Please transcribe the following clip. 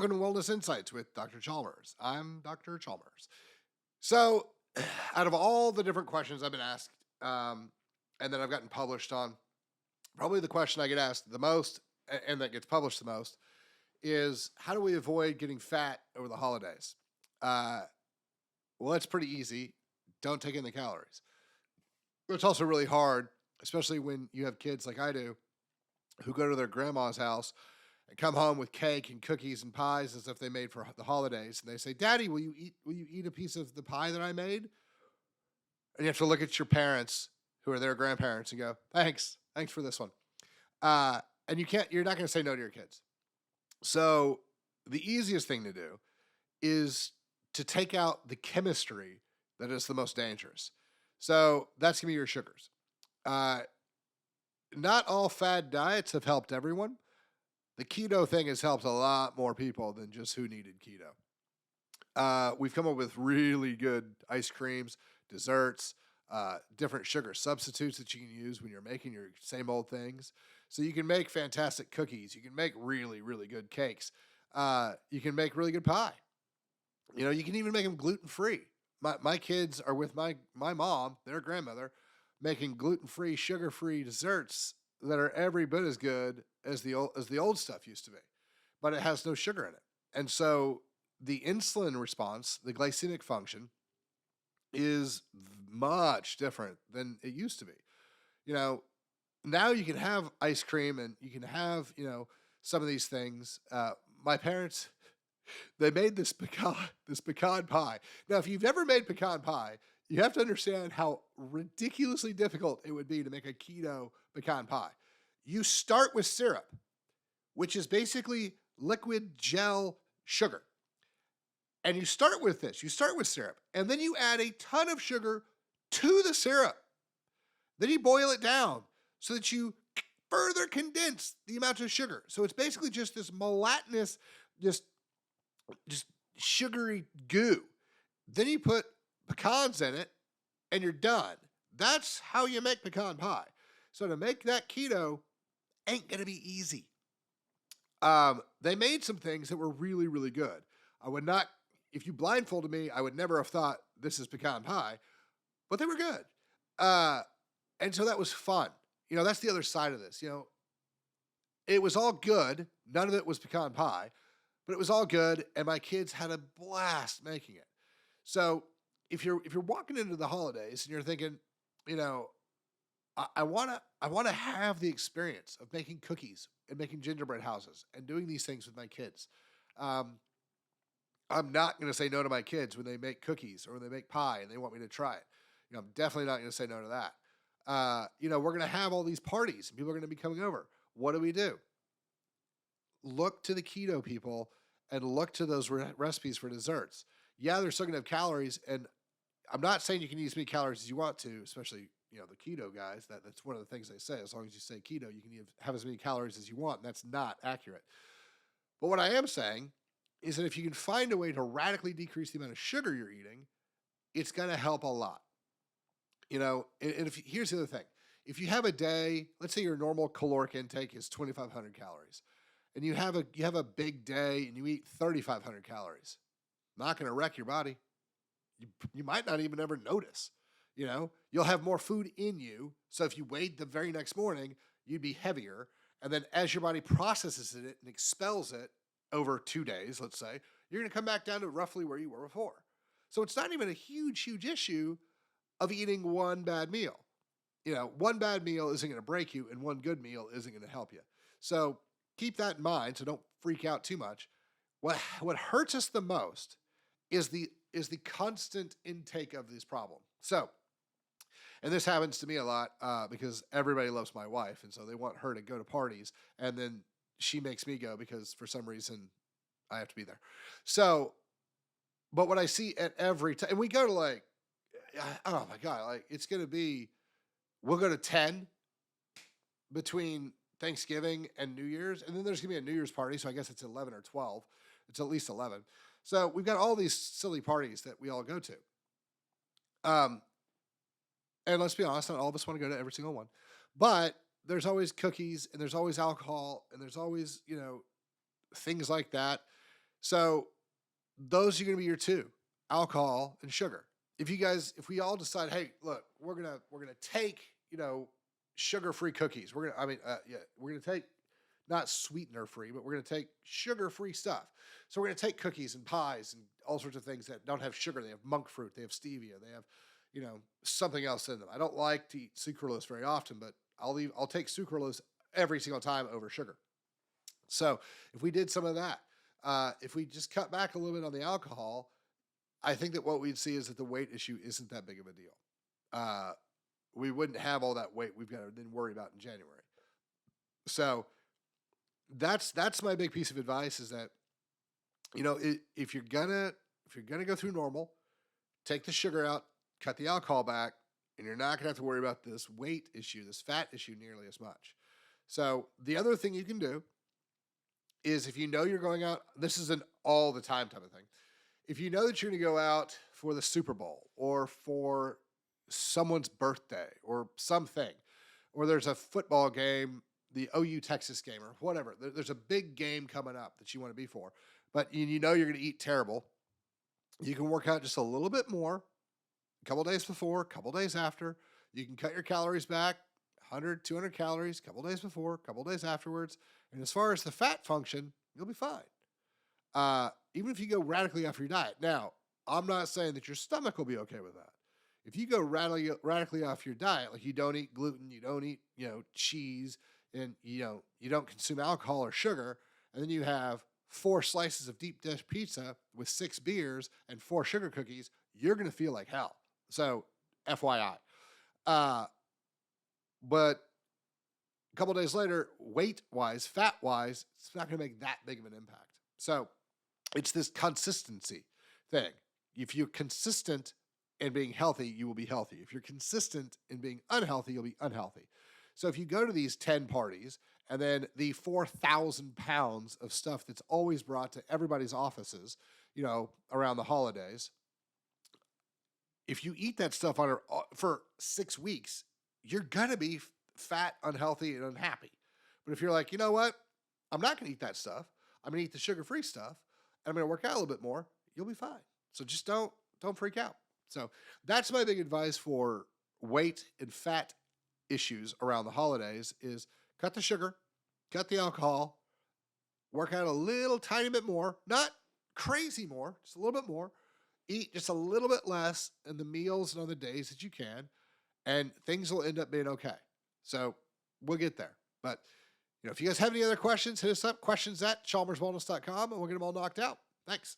Welcome to Wellness Insights with Dr. Chalmers. I'm Dr. Chalmers. So, out of all the different questions I've been asked and that I've gotten published on, probably the question I get asked the most and that gets published the most is how do we avoid getting fat over the holidays? Well, that's pretty easy. Don't take in the calories. But it's also really hard, especially when you have kids like I do who go to their grandma's house and come home with cake and cookies and pies as if they made for the holidays. And they say, Daddy, will you eat a piece of the pie that I made? And you have to look at your parents who are their grandparents and go, thanks for this one. And you're not going to say no to your kids. So the easiest thing to do is to take out the chemistry that is the most dangerous. So that's going to be your sugars. Not all fad diets have helped everyone. The keto thing has helped a lot more people than just who needed keto. We've come up with really good ice creams, desserts, different sugar substitutes that you can use when you're making your same old things. So you can make fantastic cookies. You can make really, really good cakes. You can make really good pie. You can even make them gluten-free. My kids are with my mom, their grandmother, making gluten-free, sugar-free desserts that are every bit as good as the old stuff used to be, but it has no sugar in it. And so the insulin response, the glycemic function, is much different than it used to be. Now you can have ice cream and you can have, some of these things. My parents, they made this pecan pie. Now, if you've never made pecan pie, you have to understand how ridiculously difficult it would be to make a keto pecan pie. You start with syrup, which is basically liquid gel sugar. And you start with this. You start with syrup. And then you add a ton of sugar to the syrup. Then you boil it down so that you further condense the amount of sugar. So it's basically just this gelatinous, just sugary goo. Then you put pecans in it and you're done. That's how you make pecan pie. So to make that keto ain't going to be easy. They made some things that were really, really good. I would not, if you blindfolded me, I would never have thought this is pecan pie, but they were good. And so that was fun. That's the other side of this. It was all good. None of it was pecan pie, but it was all good. And my kids had a blast making it. So if you're walking into the holidays and you're thinking, I want to have the experience of making cookies and making gingerbread houses and doing these things with my kids. I'm not going to say no to my kids when they make cookies or when they make pie and they want me to try it. I'm definitely not going to say no to that. We're going to have all these parties and people are going to be coming over. What do? Look to the keto people and look to those recipes for desserts. Yeah, they're still going to have calories, and I'm not saying you can eat as many calories as you want to, especially, the keto guys. That's one of the things they say. As long as you say keto, you can have as many calories as you want, and that's not accurate. But what I am saying is that if you can find a way to radically decrease the amount of sugar you're eating, it's going to help a lot. Here's the other thing. If you have a day, let's say your normal caloric intake is 2,500 calories, and you have a big day and you eat 3,500 calories, not going to wreck your body. You might not even ever notice. You'll have more food in you. So if you weighed the very next morning, you'd be heavier. And then as your body processes it and expels it over 2 days, let's say, you're going to come back down to roughly where you were before. So it's not even a huge issue of eating one bad meal. One bad meal isn't going to break you and one good meal isn't going to help you. So keep that in mind. So don't freak out too much. What hurts us the most is the constant intake of this problem. So, and this happens to me a lot because everybody loves my wife. And so they want her to go to parties. And then she makes me go because for some reason I have to be there. So, but what I see at every time, and we go to oh my God, it's going to be, we'll go to 10 between Thanksgiving and New Year's. And then there's going to be a New Year's party. So I guess it's 11 or 12. It's at least 11. So we've got all these silly parties that we all go to. And let's be honest, not all of us want to go to every single one. But there's always cookies and there's always alcohol and there's always, things like that. So those are going to be your two: alcohol and sugar. If we all decide, hey, look, we're gonna take, sugar-free cookies. We're gonna take not sweetener-free, but we're gonna take sugar-free stuff. So we're gonna take cookies and pies and all sorts of things that don't have sugar. They have monk fruit, they have stevia, they have, something else in them. I don't like to eat sucralose very often, but I'll take sucralose every single time over sugar. So if we did some of that, if we just cut back a little bit on the alcohol, I think that what we'd see is that the weight issue isn't that big of a deal. We wouldn't have all that weight we've got to then worry about in January. So that's my big piece of advice is that, if you're gonna go through normal, take the sugar out, cut the alcohol back, and you're not gonna have to worry about this weight issue, this fat issue nearly as much. So the other thing you can do is if you know you're going out, this is an all the time type of thing. If you know that you're going to go out for the Super Bowl or for someone's birthday or something, or there's a football game, the OU Texas game or whatever, there's a big game coming up that you want to be for, but you know you're going to eat terrible, you can work out just a little bit more, a couple days before, a couple days after. You can cut your calories back, 100, 200 calories, a couple days before, a couple days afterwards. And as far as the fat function, you'll be fine. Even if you go radically off your diet. Now, I'm not saying that your stomach will be okay with that. If you go radically off your diet, like you don't eat gluten, you don't eat, cheese, and you don't consume alcohol or sugar, and then you have 4 slices of deep dish pizza with 6 beers and 4 sugar cookies, you're going to feel like hell. So, FYI. But a couple days later, weight-wise, fat-wise, it's not going to make that big of an impact. So it's this consistency thing. If you're consistent in being healthy, you will be healthy. If you're consistent in being unhealthy, you'll be unhealthy. So if you go to these 10 parties and then the 4,000 pounds of stuff that's always brought to everybody's offices, around the holidays, if you eat that stuff for 6 weeks, you're going to be fat, unhealthy, and unhappy. But if you're like, you know what? I'm not going to eat that stuff. I'm going to eat the sugar-free stuff, and I'm going to work out a little bit more. You'll be fine. So just don't freak out. So that's my big advice for weight and fat issues around the holidays is cut the sugar, cut the alcohol, work out a little tiny bit more, not crazy more, just a little bit more. Eat just a little bit less in the meals and on the days that you can, and things will end up being okay. So we'll get there. But, if you guys have any other questions, hit us up, questions@chalmerswellness.com, and we'll get them all knocked out. Thanks.